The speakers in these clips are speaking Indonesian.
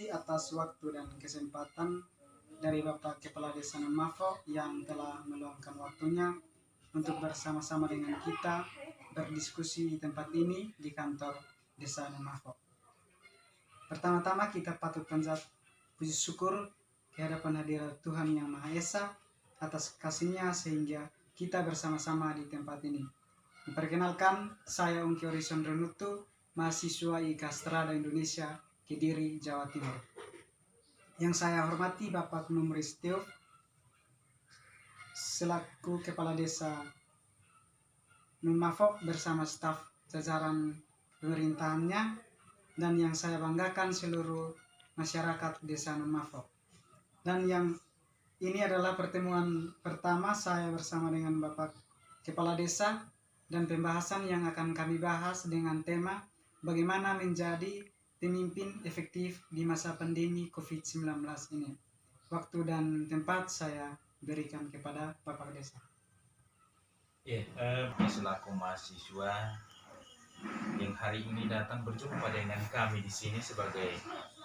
atas waktu dan kesempatan dari Bapak Kepala Desa Nonmafo yang telah meluangkan waktunya untuk bersama-sama dengan kita berdiskusi di tempat ini di kantor Desa Nonmafo. Pertama-tama kita patut panjat puji syukur kehadapan hadirat Tuhan Yang Maha Esa atas kasih-Nya sehingga kita bersama-sama di tempat ini. Memperkenalkan, saya Ungki Orison Renutu, mahasiswa IK Strada Indonesia, Kediri, Jawa Timur. Yang saya hormati Bapak Numris Teo, selaku Kepala Desa Nonmafo bersama staf jajaran pemerintahannya, dan yang saya banggakan seluruh masyarakat Desa Nonmafo. Dan yang ini adalah pertemuan pertama saya bersama dengan Bapak Kepala Desa, dan pembahasan yang akan kami bahas dengan tema bagaimana menjadi pemimpin efektif di masa pandemi COVID-19 ini. Waktu dan tempat saya berikan kepada Bapak Desa. Selaku mahasiswa yang hari ini datang berjumpa dengan kami di sini sebagai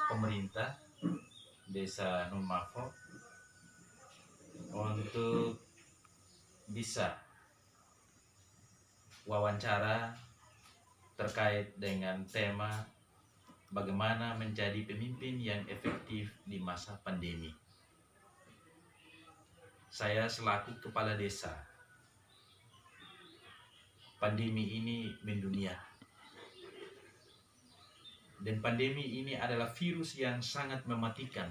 pemerintah Desa Nonmafo untuk bisa wawancara terkait dengan tema bagaimana menjadi pemimpin yang efektif di masa pandemi. Saya selaku kepala desa, pandemi ini mendunia. Dan pandemi ini adalah virus yang sangat mematikan.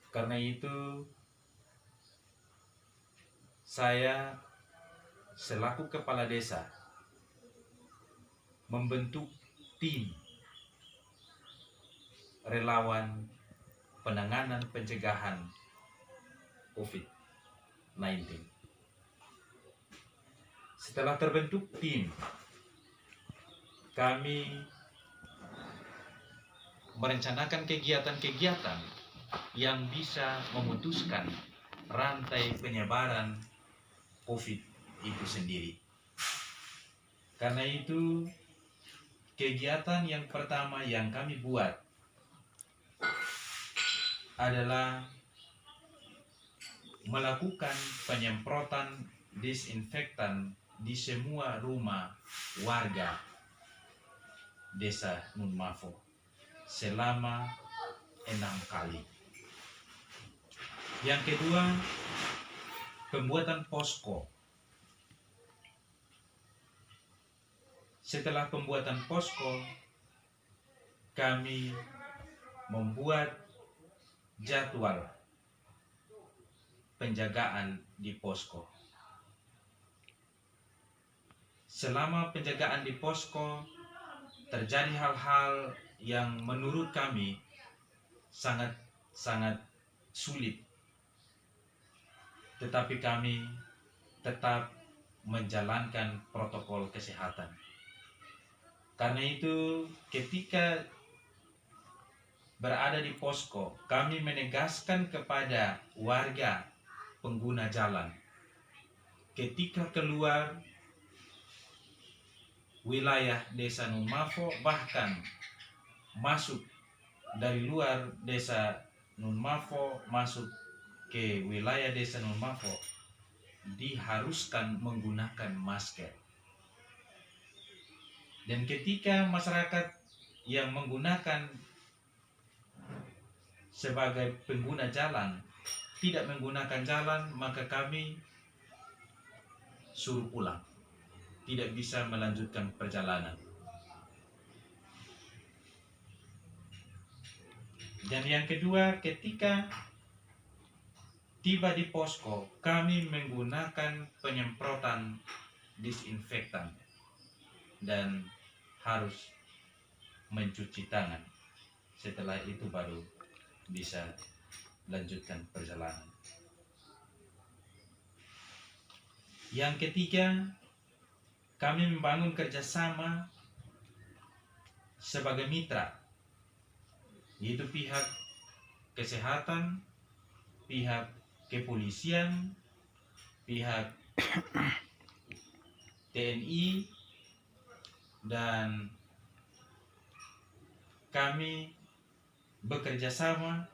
Karena itu, saya selaku kepala desa membentuk tim relawan penanganan pencegahan COVID-19. Setelah terbentuk tim, kami merencanakan kegiatan-kegiatan yang bisa memutuskan rantai penyebaran COVID itu sendiri. Karena itu, kegiatan yang pertama yang kami buat adalah melakukan penyemprotan disinfektan di semua rumah warga Desa Nonmafo selama 6 kali. Yang kedua, pembuatan posko. Setelah pembuatan posko, kami membuat jadwal penjagaan di posko. Selama penjagaan di posko, terjadi hal-hal yang menurut kami sangat sulit. Tetapi kami tetap menjalankan protokol kesehatan. Karena itu, ketika berada di posko, kami menegaskan kepada warga pengguna jalan, ketika keluar wilayah Desa Nonmafo, bahkan masuk dari luar Desa Nonmafo masuk ke wilayah Desa Nonmafo, diharuskan menggunakan masker. Dan ketika masyarakat yang menggunakan sebagai pengguna jalan tidak menggunakan jalan, maka kami suruh pulang, tidak bisa melanjutkan perjalanan. Dan yang kedua, ketika tiba di posko, kami menggunakan penyemprotan disinfektan dan harus mencuci tangan. Setelah itu baru bisa lanjutkan perjalanan. Yang ketiga, kami membangun kerjasama sebagai mitra, yaitu pihak kesehatan, pihak kepolisian, pihak TNI, dan kami bekerja sama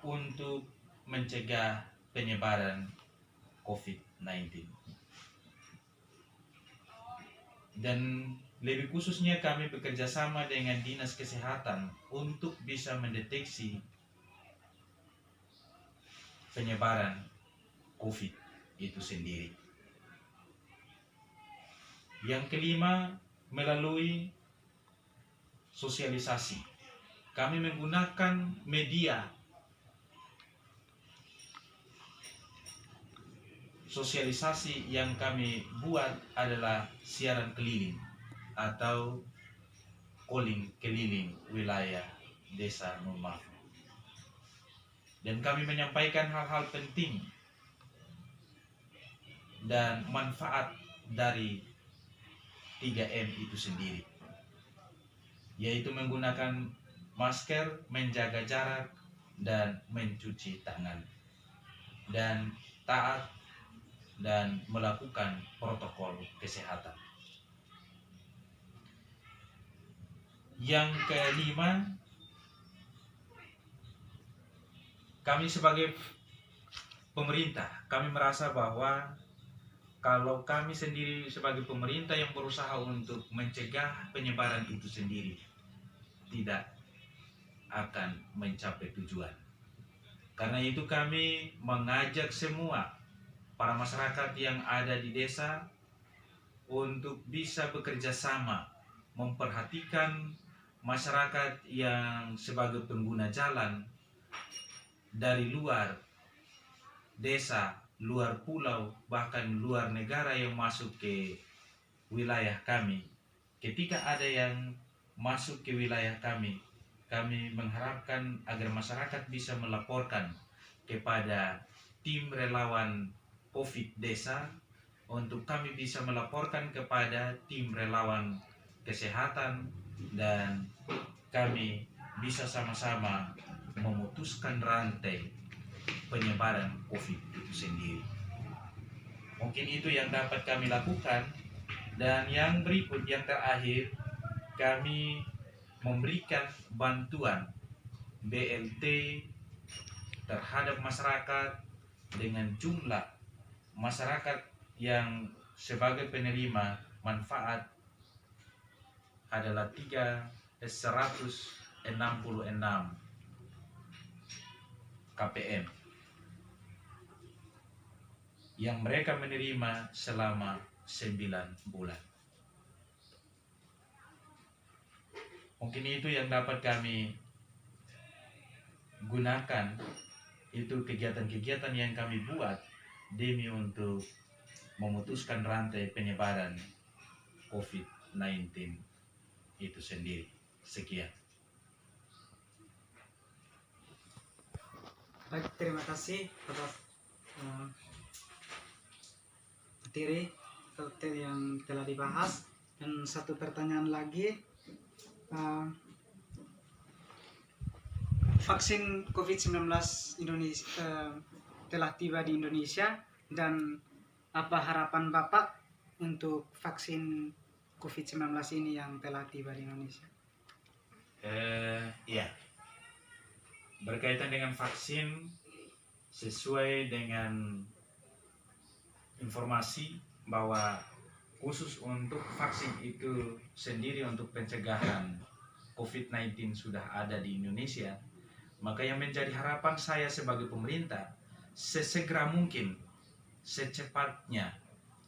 untuk mencegah penyebaran COVID-19. Dan lebih khususnya kami bekerja sama dengan Dinas Kesehatan untuk bisa mendeteksi penyebaran COVID itu sendiri. Yang kelima, melalui sosialisasi. Kami menggunakan media sosialisasi yang kami buat adalah siaran keliling atau calling keliling wilayah desa Nun Mafo. Dan kami menyampaikan hal-hal penting dan manfaat dari 3M itu sendiri, yaitu menggunakan masker, menjaga jarak, dan mencuci tangan, dan taat dan melakukan protokol kesehatan. Yang kelima, kami sebagai pemerintah, kami merasa bahwa kalau kami sendiri sebagai pemerintah yang berusaha untuk mencegah penyebaran itu sendiri, tidak akan mencapai tujuan. Karena itu kami mengajak semua para masyarakat yang ada di desa untuk bisa bekerja sama, memperhatikan masyarakat yang sebagai pengguna jalan dari luar desa, luar pulau, bahkan luar negara yang masuk ke wilayah kami. Ketika ada yang masuk ke wilayah kami mengharapkan agar masyarakat bisa melaporkan kepada tim relawan COVID desa untuk kami bisa melaporkan kepada tim relawan kesehatan, dan kami bisa sama-sama memutuskan rantai penyebaran COVID itu sendiri. Mungkin itu yang dapat kami lakukan. Dan yang berikut, yang terakhir, kami memberikan bantuan BLT terhadap masyarakat dengan jumlah masyarakat yang sebagai penerima manfaat adalah 166 KPM yang mereka menerima selama 9 bulan. Mungkin itu yang dapat kami gunakan, itu kegiatan-kegiatan yang kami buat demi untuk memutuskan rantai penyebaran COVID-19 itu sendiri. Sekian. Baik, terima kasih atas materi yang telah dibahas. Dan satu pertanyaan lagi, vaksin COVID-19 Indonesia telah tiba di Indonesia, dan apa harapan Bapak untuk vaksin COVID-19 ini yang telah tiba di Indonesia? Ya, berkaitan dengan vaksin, sesuai dengan informasi bahwa khusus untuk vaksin itu sendiri untuk pencegahan COVID-19 sudah ada di Indonesia, maka yang menjadi harapan saya sebagai pemerintah, sesegera mungkin, secepatnya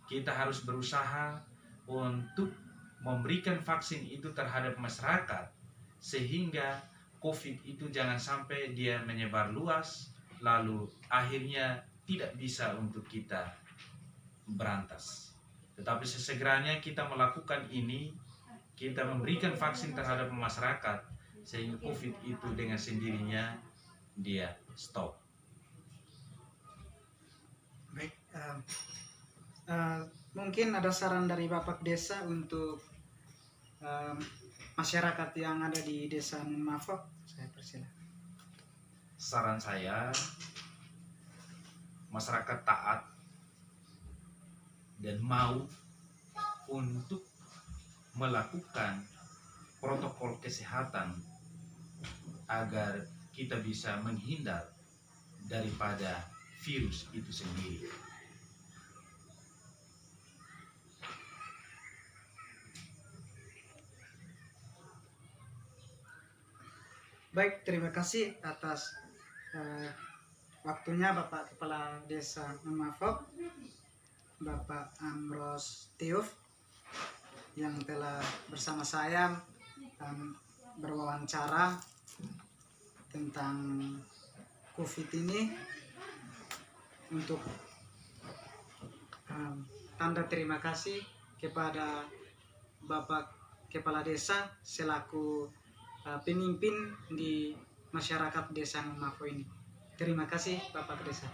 kita harus berusaha untuk memberikan vaksin itu terhadap masyarakat, sehingga COVID itu jangan sampai dia menyebar luas, lalu akhirnya tidak bisa untuk kita berantas. Tetapi sesegeranya kita melakukan ini, kita memberikan vaksin terhadap masyarakat, sehingga COVID itu dengan sendirinya dia stop. Baik, mungkin ada saran dari Bapak Desa untuk masyarakat yang ada di Desa Nun Mafo. Saya persilakan. Saran saya, masyarakat taat dan mau untuk melakukan protokol kesehatan agar kita bisa menghindar daripada virus itu sendiri. Baik, terima kasih atas waktunya Bapak Kepala Desa Mafok, Bapak Amros Tiuf, yang telah bersama saya berwawancara tentang COVID ini. Untuk tanda terima kasih kepada Bapak Kepala Desa selaku pemimpin di masyarakat Desa Mafo ini. Terima kasih Bapak Desa.